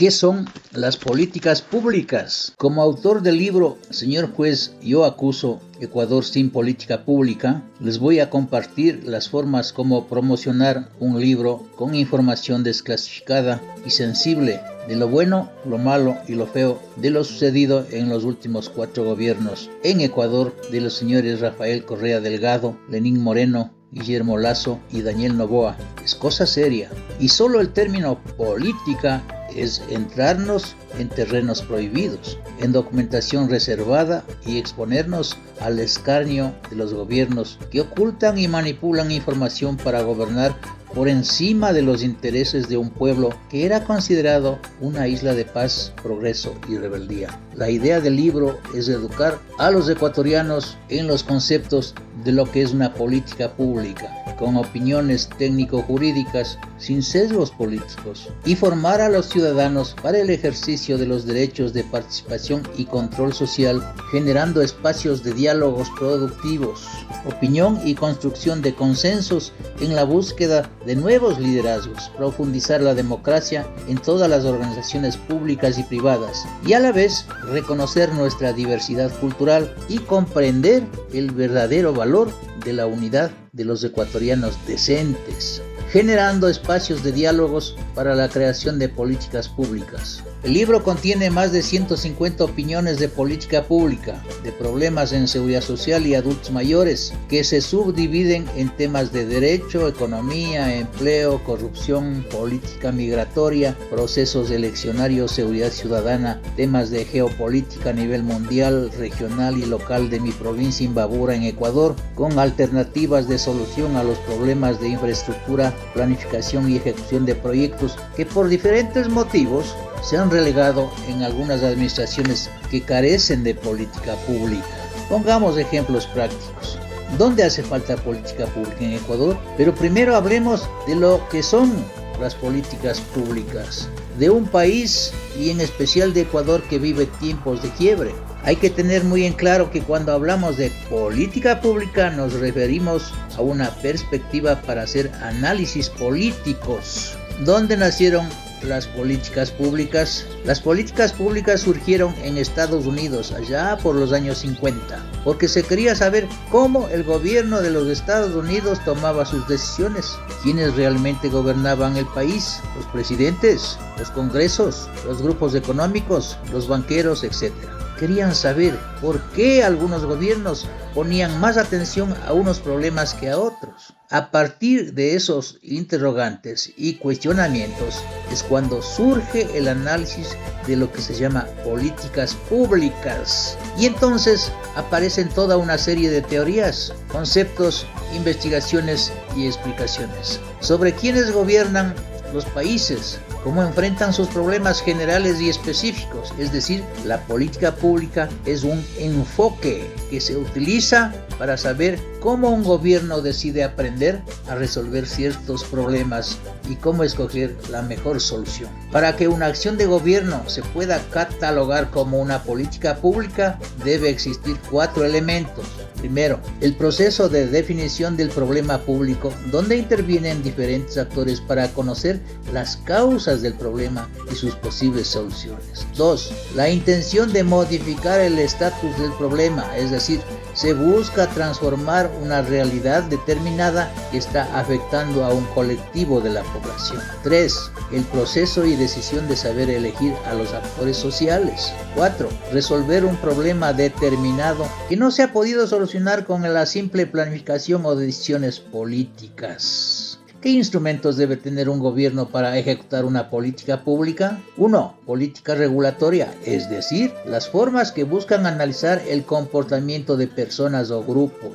¿Qué son las políticas públicas? Como autor del libro Señor Juez, yo acuso Ecuador sin política pública, les voy a compartir las formas como promocionar un libro con información desclasificada y sensible de lo bueno, lo malo y lo feo de lo sucedido en los últimos 4 gobiernos en Ecuador de los señores Rafael Correa Delgado, Lenín Moreno, Guillermo Lasso y Daniel Noboa. Es cosa seria y solo el término política es entrarnos en terrenos prohibidos, en documentación reservada y exponernos al escarnio de los gobiernos que ocultan y manipulan información para gobernar por encima de los intereses de un pueblo que era considerado una isla de paz, progreso y rebeldía. La idea del libro es educar a los ecuatorianos en los conceptos de lo que es una política pública, con opiniones técnico-jurídicas sin sesgos políticos, y formar a los ciudadanos para el ejercicio de los derechos de participación y control social, generando espacios de diálogos productivos, opinión y construcción de consensos en la búsqueda de nuevos liderazgos, profundizar la democracia en todas las organizaciones públicas y privadas, y a la vez reconocer nuestra diversidad cultural y comprender el verdadero valor de la unidad de los ecuatorianos decentes, generando espacios de diálogos para la creación de políticas públicas. El libro contiene más de 150 opiniones de política pública, de problemas en seguridad social y adultos mayores, que se subdividen en temas de derecho, economía, empleo, corrupción, política migratoria, procesos eleccionarios, seguridad ciudadana, temas de geopolítica a nivel mundial, regional y local de mi provincia Imbabura en Ecuador, con alternativas de solución a los problemas de infraestructura, planificación y ejecución de proyectos que por diferentes motivos se han relegado en algunas administraciones que carecen de política pública. Pongamos ejemplos prácticos. ¿Dónde hace falta política pública en Ecuador? Pero primero hablemos de lo que son las políticas públicas de un país y en especial de Ecuador que vive tiempos de quiebre. Hay que tener muy en claro que cuando hablamos de política pública nos referimos a una perspectiva para hacer análisis políticos. ¿Dónde nacieron las políticas públicas? Las políticas públicas surgieron en Estados Unidos allá por los años 50, porque se quería saber cómo el gobierno de los Estados Unidos tomaba sus decisiones, quiénes realmente gobernaban el país, los presidentes, los congresos, los grupos económicos, los banqueros, etc. Querían saber por qué algunos gobiernos ponían más atención a unos problemas que a otros. A partir de esos interrogantes y cuestionamientos es cuando surge el análisis de lo que se llama políticas públicas. Y entonces aparecen toda una serie de teorías, conceptos, investigaciones y explicaciones sobre quiénes gobiernan los países, cómo enfrentan sus problemas generales y específicos. Es decir, la política pública es un enfoque que se utiliza para saber cómo un gobierno decide aprender a resolver ciertos problemas y cómo escoger la mejor solución. Para que una acción de gobierno se pueda catalogar como una política pública, debe existir 4 elementos. Primero, el proceso de definición del problema público, donde intervienen diferentes actores para conocer las causas del problema y sus posibles soluciones. 2. La intención de modificar el estatus del problema, es decir, se busca transformar una realidad determinada que está afectando a un colectivo de la población. 3. El proceso y decisión de saber elegir a los actores sociales. 4. Resolver un problema determinado que no se ha podido solucionar con la simple planificación o decisiones políticas. ¿Qué instrumentos debe tener un gobierno para ejecutar una política pública? 1. Política regulatoria, es decir, las formas que buscan analizar el comportamiento de personas o grupos.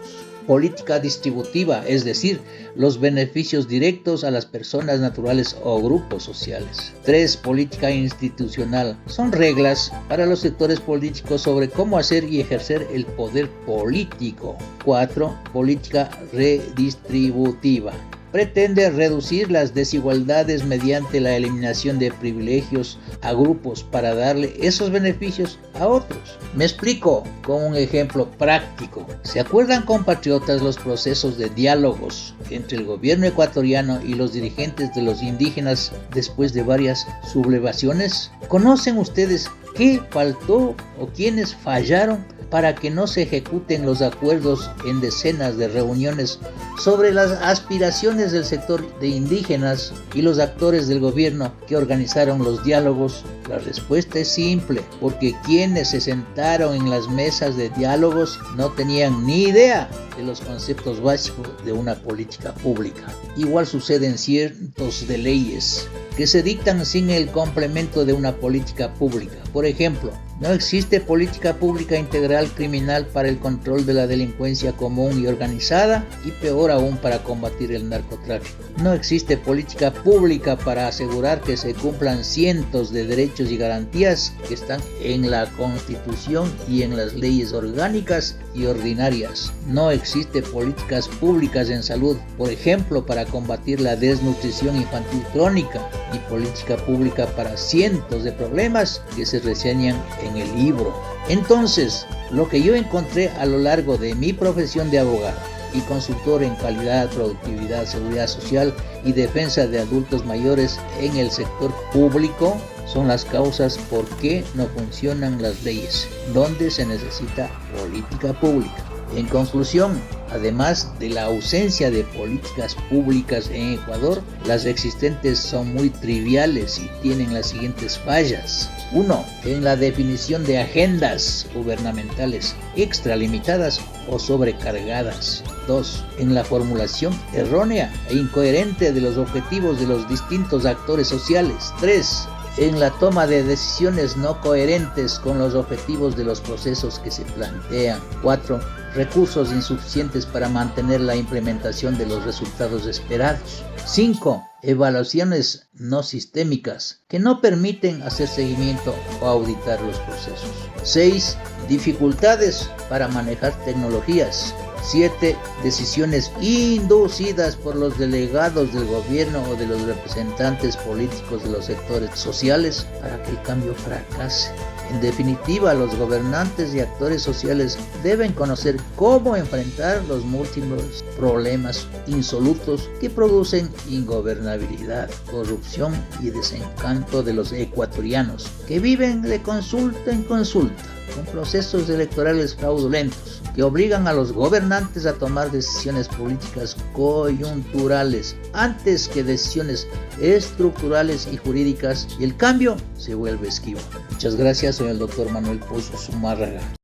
Política distributiva, es decir, los beneficios directos a las personas naturales o grupos sociales. 3. Política institucional, son reglas para los sectores políticos sobre cómo hacer y ejercer el poder político. 4. Política redistributiva, pretende reducir las desigualdades mediante la eliminación de privilegios a grupos para darle esos beneficios a otros. Me explico con un ejemplo práctico. ¿Se acuerdan, compatriotas, los procesos de diálogos entre el gobierno ecuatoriano y los dirigentes de los indígenas después de varias sublevaciones? ¿Conocen ustedes qué faltó o quiénes fallaron para que no se ejecuten los acuerdos en decenas de reuniones sobre las aspiraciones del sector de indígenas y los actores del gobierno que organizaron los diálogos? La respuesta es simple, porque quienes se sentaron en las mesas de diálogos no tenían ni idea de los conceptos básicos de una política pública. Igual sucede en cientos de leyes que se dictan sin el complemento de una política pública. Por ejemplo, no existe política pública integral criminal para el control de la delincuencia común y organizada, y peor aún para combatir el narcotráfico. No existe política pública para asegurar que se cumplan cientos de derechos y garantías que están en la Constitución y en las leyes orgánicas y ordinarias. No existe políticas públicas en salud, por ejemplo, para combatir la desnutrición infantil crónica, y política pública para cientos de problemas que se reseñan en el libro. Entonces, lo que yo encontré a lo largo de mi profesión de abogado y consultor en calidad, productividad, seguridad social y defensa de adultos mayores en el sector público son las causas por qué no funcionan las leyes, donde se necesita política pública. En conclusión, además de la ausencia de políticas públicas en Ecuador, las existentes son muy triviales y tienen las siguientes fallas. 1. En la definición de agendas gubernamentales extralimitadas o sobrecargadas. 2. En la formulación errónea e incoherente de los objetivos de los distintos actores sociales. 3. En la toma de decisiones no coherentes con los objetivos de los procesos que se plantean. 4. Recursos insuficientes para mantener la implementación de los resultados esperados. 5. Evaluaciones no sistémicas que no permiten hacer seguimiento o auditar los procesos. 6. Dificultades para manejar tecnologías. 7. Decisiones inducidas por los delegados del gobierno o de los representantes políticos de los sectores sociales para que el cambio fracase. En definitiva, los gobernantes y actores sociales deben conocer cómo enfrentar los múltiples problemas insolutos que producen ingobernabilidad, corrupción y desencanto de los ecuatorianos, que viven de consulta en consulta, con procesos electorales fraudulentos que obligan a los gobernantes a tomar decisiones políticas coyunturales antes que decisiones estructurales y jurídicas, y el cambio se vuelve esquivo. Muchas gracias, soy el doctor Manuel Pozo Zumárraga.